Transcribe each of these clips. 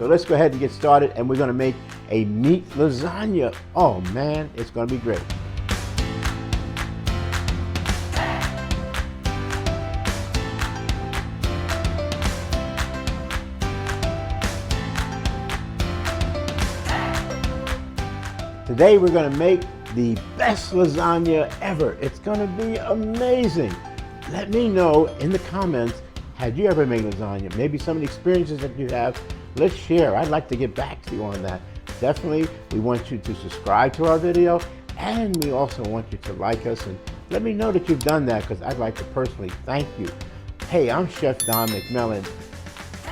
So let's go ahead and get started, and we're going to make a meat lasagna. Oh man, it's going to be great. Today we're going to make the best lasagna ever. It's going to be amazing. Let me know in the comments, had you ever made lasagna? Maybe some of the experiences that you have, let's share. I'd like to get back to you on that. Definitely, we want you to subscribe to our video, and we also want you to like us and let me know that you've done that, because I'd like to personally thank you. Hey, I'm Chef Don McMillan.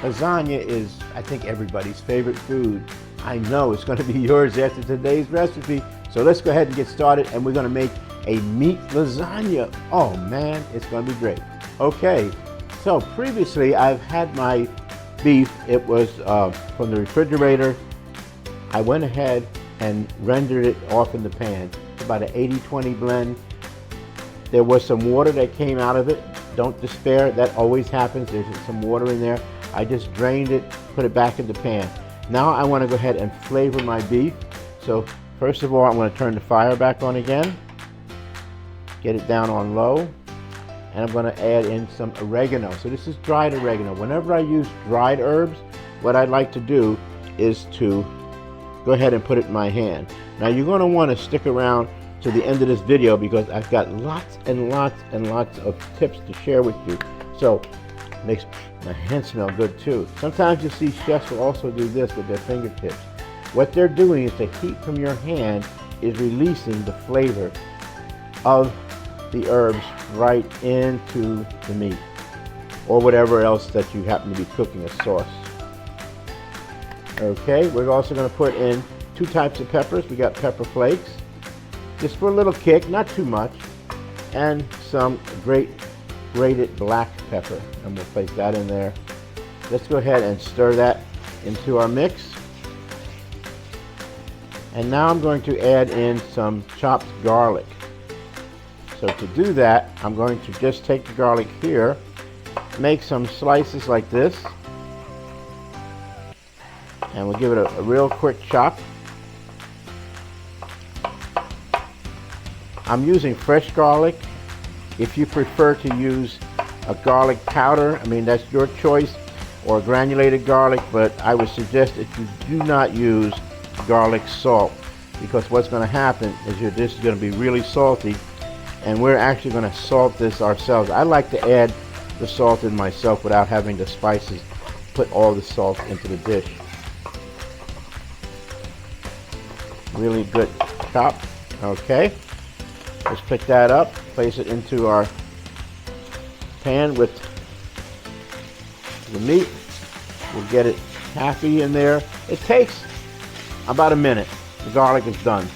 Lasagna is, I think, everybody's favorite food. I know it's going to be yours after today's recipe. So let's go ahead and get started, and we're going to make a meat lasagna. Oh man, it's going to be great. Okay, so previously I've had my beef. It was from the refrigerator. I went ahead and rendered it off in the pan. About an 80-20 blend. There was some water that came out of it. Don't despair, that always happens. There's some water in there. I just drained it, put it back in the pan. Now I want to go ahead and flavor my beef. So first of all, I'm going to turn the fire back on again. Get it down on low. And I'm going to add in some oregano. So this is dried oregano. Whenever I use dried herbs, what I'd like to do is to go ahead and put it in my hand. Now you're going to want to stick around to the end of this video, because I've got lots and lots and lots of tips to share with you. So it makes my hand smell good too. Sometimes you see chefs will also do this with their fingertips. What they're doing is the heat from your hand is releasing the flavor of the herbs right into the meat or whatever else that you happen to be cooking a sauce. Okay, we're also going to put in 2 types of peppers. We got pepper flakes, just for a little kick, not too much, and some grated black pepper, and we'll place that in there. Let's go ahead and stir that into our mix. And now I'm going to add in some chopped garlic. So to do that, I'm going to just take the garlic here, make some slices like this, and we'll give it a real quick chop. I'm using fresh garlic. If you prefer to use a garlic powder, I mean, that's your choice, or granulated garlic, but I would suggest that you do not use garlic salt, because what's going to happen is your dish is going to be really salty, and we're actually going to salt this ourselves. I like to add the salt in myself without having the spices put all the salt into the dish. Really good chop. Okay, let's pick that up, place it into our pan with the meat. We'll get it happy in there. It takes about a minute. The garlic is done.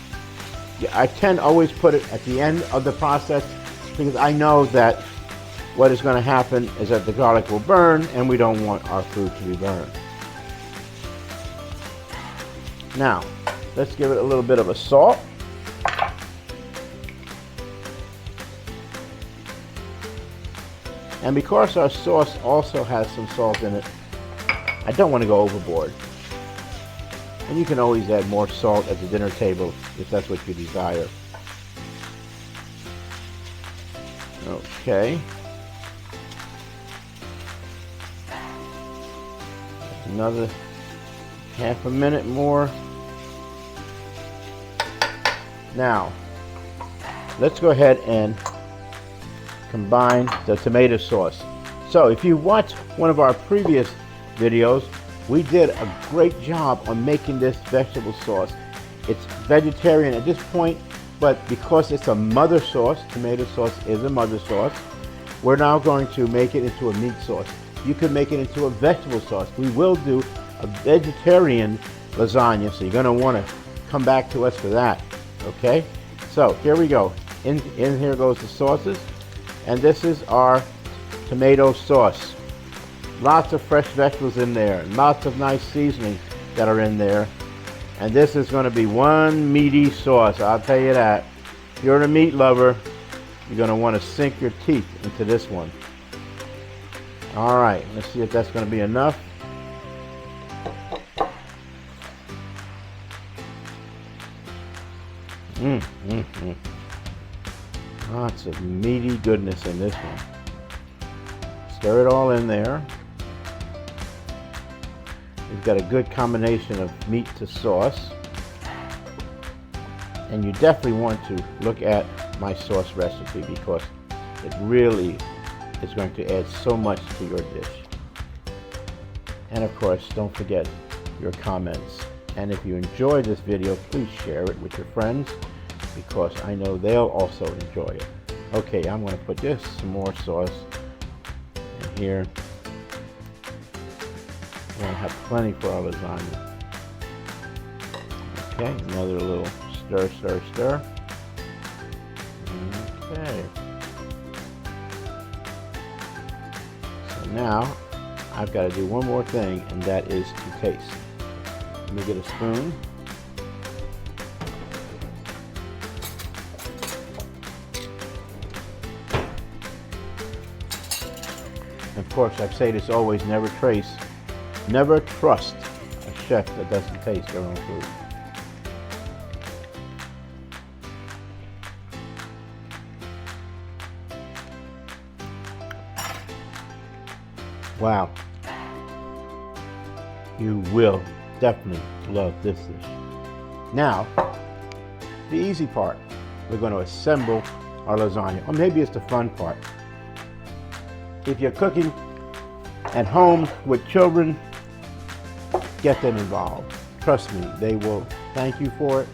I tend to always put it at the end of the process, because I know that what is going to happen is that the garlic will burn, and we don't want our food to be burned. Now, let's give it a little bit of a salt. And because our sauce also has some salt in it, I don't want to go overboard. And you can always add more salt at the dinner table if that's what you desire. Okay. Another half a minute more. Now, let's go ahead and combine the tomato sauce. So if you watched one of our previous videos, we did a great job on making this vegetable sauce. It's vegetarian at this point, but because it's a mother sauce, tomato sauce is a mother sauce, we're now going to make it into a meat sauce. You could make it into a vegetable sauce. We will do a vegetarian lasagna, so you're going to want to come back to us for that. Okay, so here we go. In here goes the sauces, and this is our tomato sauce. Lots of fresh vegetables in there, lots of nice seasonings that are in there, and this is going to be one meaty sauce, I'll tell you that. If you're a meat lover, you're going to want to sink your teeth into this one. All right, let's see if that's going to be enough. Lots of meaty goodness in this one. Stir it all in there. You've got a good combination of meat to sauce. And you definitely want to look at my sauce recipe because it really is going to add so much to your dish. And of course, don't forget your comments. And if you enjoyed this video, please share it with your friends because I know they'll also enjoy it. Okay, I'm going to put just some more sauce in here. We're going to have plenty for our lasagna. Okay, another little stir, stir, stir. Okay. So now I've got to do one more thing, and that is to taste. Let me get a spoon. Of course, I say this always, never trust a chef that doesn't taste their own food. Wow. You will definitely love this dish. Now, the easy part. We're going to assemble our lasagna. Or maybe it's the fun part. If you're cooking at home with children, get them involved. Trust me, they will thank you for it.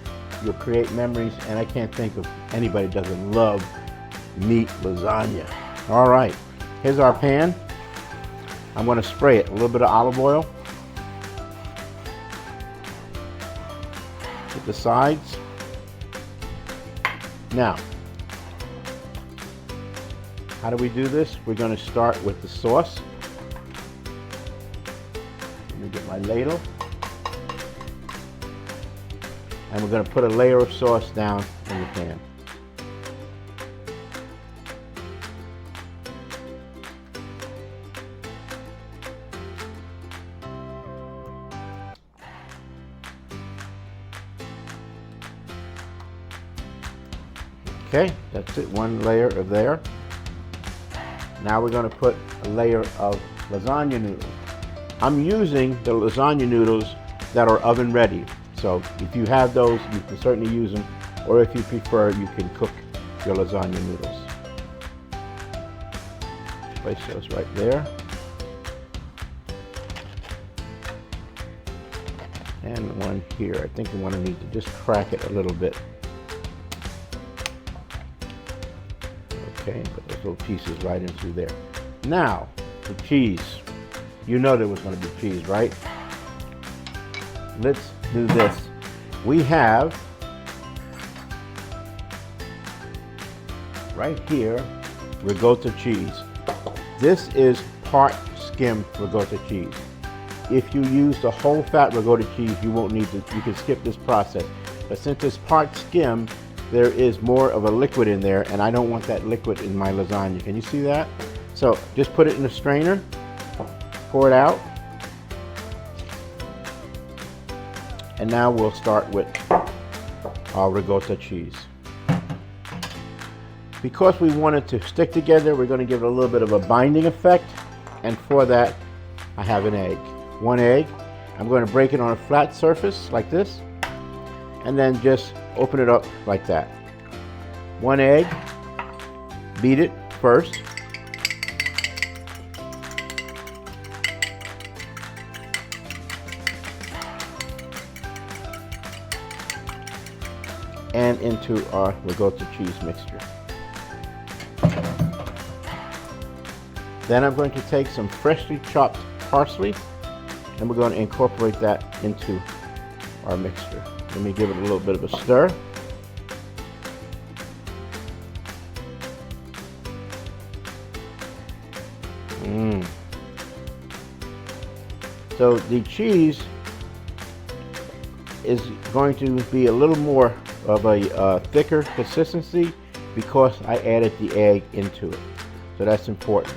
You'll create memories, and I can't think of anybody that doesn't love meat lasagna. All right, here's our pan. I'm going to spray it a little bit of olive oil. Hit the sides. Now, how do we do this? We're going to start with the sauce. Let me get my ladle. And we're going to put a layer of sauce down in the pan. Okay, that's it, one layer of there. Now we're going to put a layer of lasagna noodles. I'm using the lasagna noodles that are oven ready. So if you have those, you can certainly use them. Or if you prefer, you can cook your lasagna noodles. Place those right there. And one here. I think we want to need to just crack it a little bit. Okay, put those little pieces right in through there. Now, the cheese. You know there was going to be cheese, right? Let's do this. We have right here ricotta cheese. This is part skim ricotta cheese. If you use the whole fat ricotta cheese, you won't need to, you can skip this process. But since it's part skim, there is more of a liquid in there, and I don't want that liquid in my lasagna. Can you see that? So just put it in a strainer, pour it out, and now we'll start with our ricotta cheese. Because we want it to stick together, we're going to give it a little bit of a binding effect, and for that, I have an egg. One egg. I'm going to break it on a flat surface like this, and then just open it up like that. One egg, beat it first. And into our ricotta cheese mixture. Then I'm going to take some freshly chopped parsley, and we're going to incorporate that into our mixture. Let me give it a little bit of a stir. So the cheese is going to be a little more of a thicker consistency because I added the egg into it. So that's important.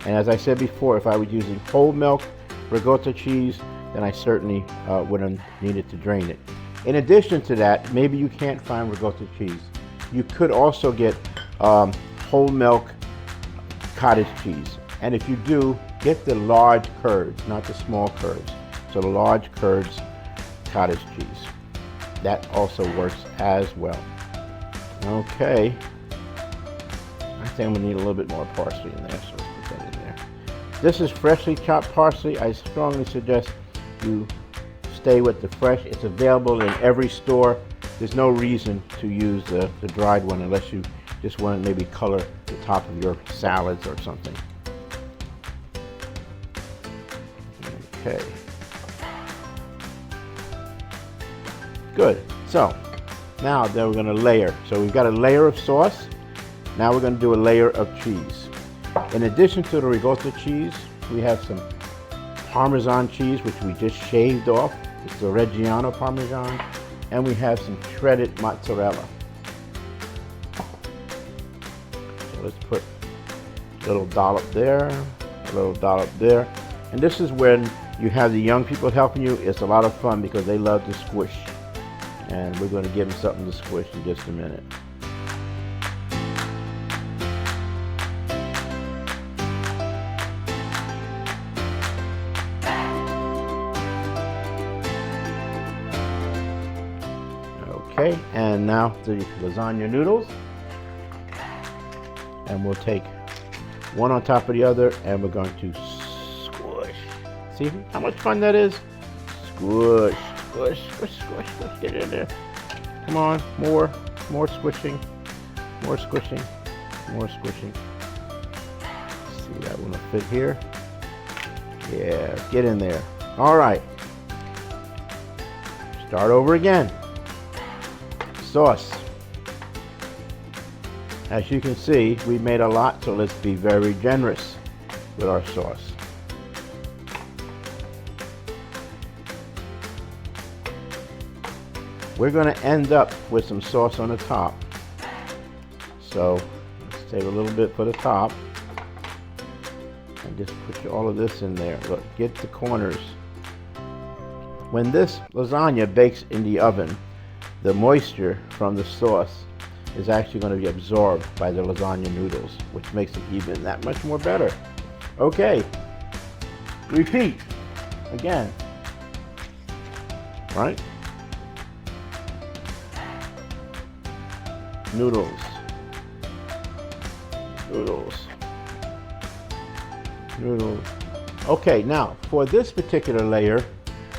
And as I said before, if I was using whole milk ricotta cheese, then I certainly would have needed to drain it. In addition to that, maybe you can't find ricotta cheese. You could also get whole milk cottage cheese. And if you do, get the large curds, not the small curds. So the large curds cottage cheese. That also works as well. Okay. I think I'm gonna need a little bit more parsley in there, so let's put that in there. This is freshly chopped parsley. I strongly suggest you stay with the fresh. It's available in every store. There's no reason to use the dried one unless you just want to maybe color the top of your salads or something. Okay. Good. So now then we're going to layer. So we've got a layer of sauce. Now we're going to do a layer of cheese. In addition to the ricotta cheese, we have some Parmesan cheese, which we just shaved off. It's the Reggiano Parmesan. And we have some shredded mozzarella. So let's put a little dollop there, a little dollop there. And this is when you have the young people helping you. It's a lot of fun because they love to squish. And we're going to give them something to squish in just a minute. Okay, and now the lasagna noodles. And we'll take one on top of the other and we're going to squish. See how much fun that is? Squish, squish, squish, squish, squish. Get in there. Come on, more squishing, more squishing, more squishing. See, that one will fit here. Yeah, get in there. All right. Start over again. Sauce. As you can see, we made a lot, so let's be very generous with our sauce. We're going to end up with some sauce on the top. So let's take a little bit for the top and just put all of this in there. Look, get the corners. When this lasagna bakes in the oven, the moisture from the sauce is actually going to be absorbed by the lasagna noodles, which makes it even that much more better. Okay, repeat again, right? Noodles, noodles, noodles. Okay, now for this particular layer,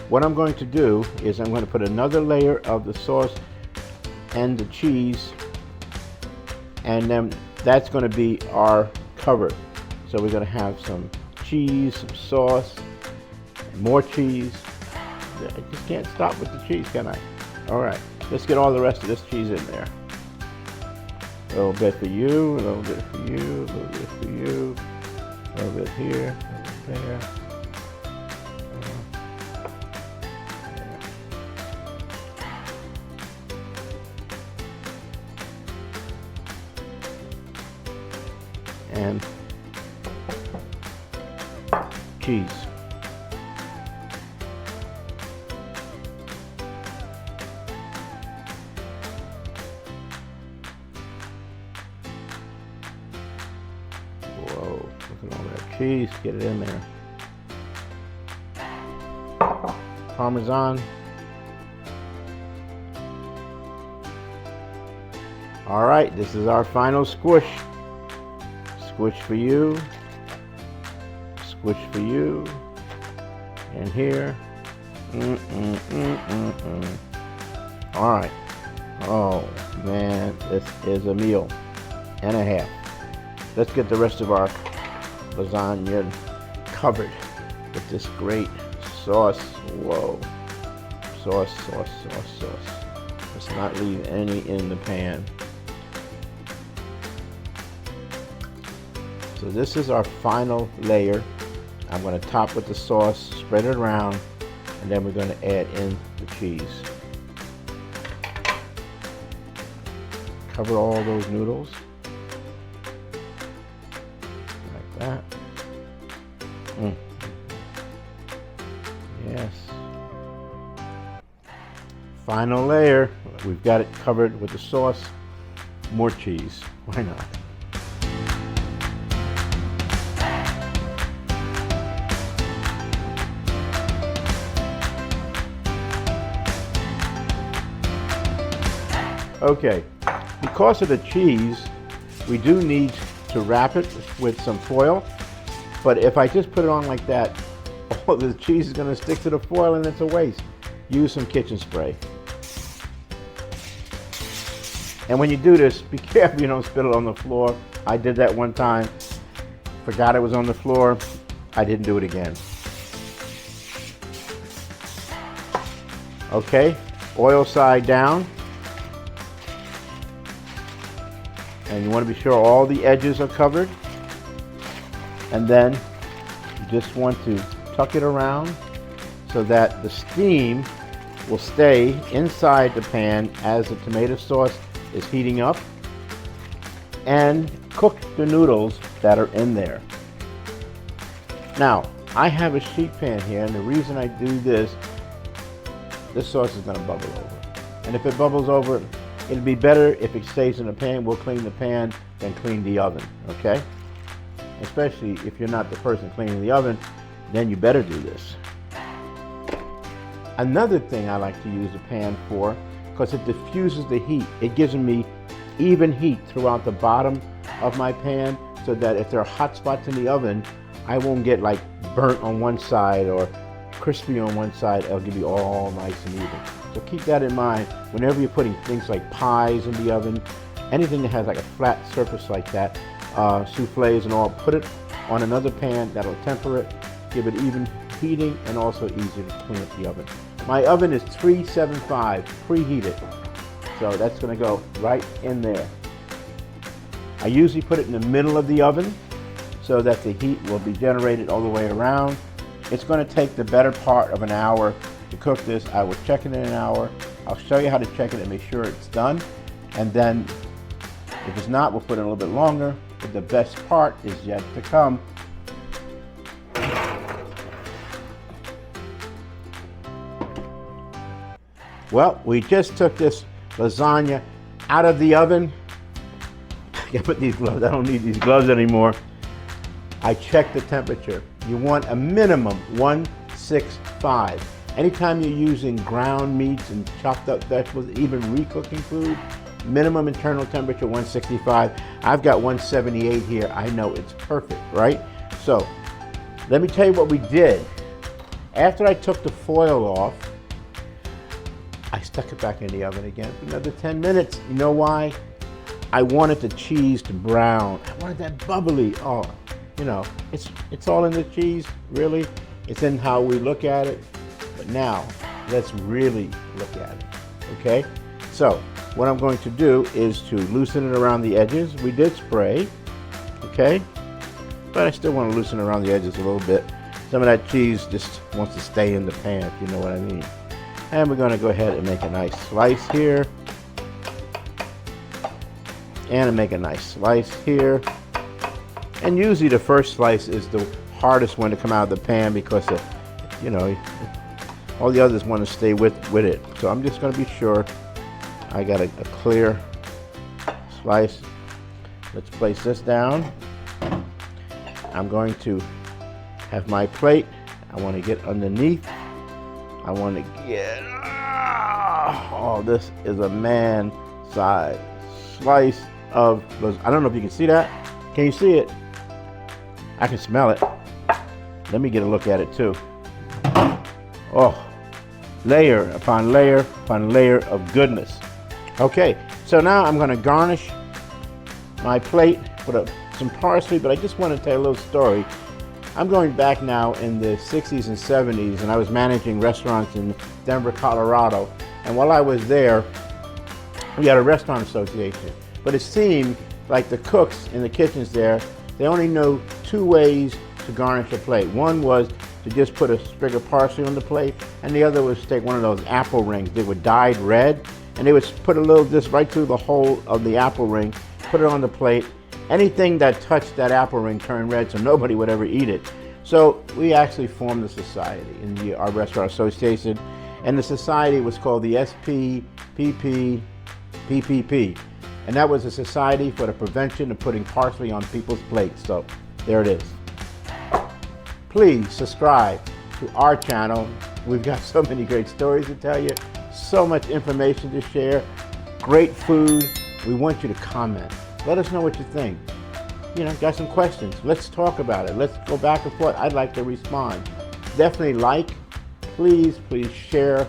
what I'm going to do is I'm going to put another layer of the sauce and the cheese, and then that's going to be our cover. So we're going to have some cheese, some sauce, and more cheese. I just can't stop with the cheese, can I? All right, let's get all the rest of this cheese in there. A little bit for you, a little bit for you, a little bit for you, a little bit here, a little bit there. And cheese. Whoa, look at all that cheese. Get it in there. Parmesan. All right, this is our final squish. Squish for you, squish for you, and here. All right. Oh man, this is a meal and a half. Let's get the rest of our lasagna covered with this great sauce. Whoa. Sauce, sauce, sauce, sauce. Let's not leave any in the pan. So this is our final layer. I'm going to top with the sauce, spread it around, and then we're going to add in the cheese. Cover all those noodles like that. Yes. Final layer. We've got it covered with the sauce. more cheese. Why not? Okay, because of the cheese, we do need to wrap it with some foil. But if I just put it on like that, all the cheese is going to stick to the foil and it's a waste. Use some kitchen spray. And when you do this, be careful you don't spill it on the floor. I did that one time, forgot it was on the floor. I didn't do it again. Okay, oil side down. And you want to be sure all the edges are covered. And then you just want to tuck it around so that the steam will stay inside the pan as the tomato sauce is heating up, and cook the noodles that are in there. Now, I have a sheet pan here, and the reason I do this sauce is going to bubble over. And if it bubbles over, it'll be better if it stays in the pan. We'll clean the pan, then clean the oven, okay? Especially if you're not the person cleaning the oven, then you better do this. Another thing I like to use the pan for, because it diffuses the heat. It gives me even heat throughout the bottom of my pan, so that if there are hot spots in the oven, I won't get like burnt on one side or crispy on one side. It'll give you all nice and even. So keep that in mind whenever you're putting things like pies in the oven, anything that has like a flat surface like that, souffles and all, put it on another pan that'll temper it, give it even heating, and also easy to clean up the oven. My oven is 375 preheated, so that's going to go right in there. I usually put it in the middle of the oven so that the heat will be generated all the way around. It's going to take the better part of an hour to cook this. I will check it in an hour. I'll show you how to check it and make sure it's done. And then if it's not, we'll put it a little bit longer. But the best part is yet to come. Well, we just took this lasagna out of the oven. I gotta put these gloves. I don't need these gloves anymore. I checked the temperature. You want a minimum 165. Anytime you're using ground meats and chopped up vegetables, even recooking food, minimum internal temperature 165. I've got 178 here. I know it's perfect, right? So let me tell you what we did. After I took the foil off, I stuck it back in the oven again for another 10 minutes. You know why? I wanted the cheese to brown. I wanted that bubbly. Oh, you know, it's all in the cheese, really. It's in how we look at it. But now, let's really look at it, okay? So, what I'm going to do is to loosen it around the edges. We did spray, okay? But I still want to loosen around the edges a little bit. Some of that cheese just wants to stay in the pan, if you know what I mean. And we're going to go ahead and make a nice slice here. And make a nice slice here. And usually the first slice is the hardest one to come out of the pan because, you know, all the others want to stay with it. So I'm just going to be sure I got a clear slice. Let's place this down. I'm going to have my plate. I want to get underneath. I want to get, oh, this is a man-sized slice of, I don't know if you can see that. Can you see it? I can smell it. Let me get a look at it too. Oh, layer upon layer upon layer of goodness. Okay, so now I'm going to garnish my plate with some parsley, but I just want to tell you a little story. I'm going back now in the 60s and 70s, and I was managing restaurants in Denver, Colorado. And while I was there, we had a restaurant association. But it seemed like the cooks in the kitchens there, they only know two ways to garnish a plate. One was to just put a sprig of parsley on the plate, and the other was to take one of those apple rings. They were dyed red, and they would put a little just right through the hole of the apple ring, put it on the plate. Anything that touched that apple ring turned red, so nobody would ever eat it. So we actually formed a society in our restaurant association, and the society was called the SPPP. and that was the Society for the Prevention of Putting Parsley on People's Plates. So there it is. Please subscribe to our channel. We've got so many great stories to tell you, so much information to share, great food. We want you to comment. Let us know what you think. You know, got some questions. Let's talk about it. Let's go back and forth. I'd like to respond. Definitely like, please share.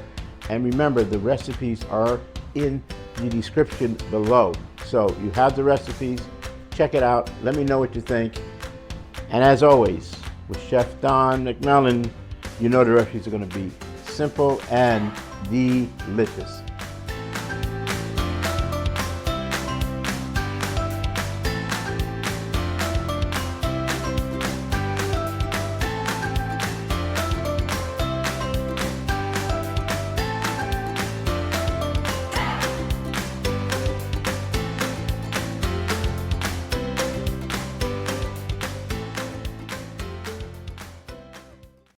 And remember, the recipes are in the description below. So you have the recipes, check it out. Let me know what you think. And as always, with Chef Don McMillan, you know the recipes are gonna be simple and delicious.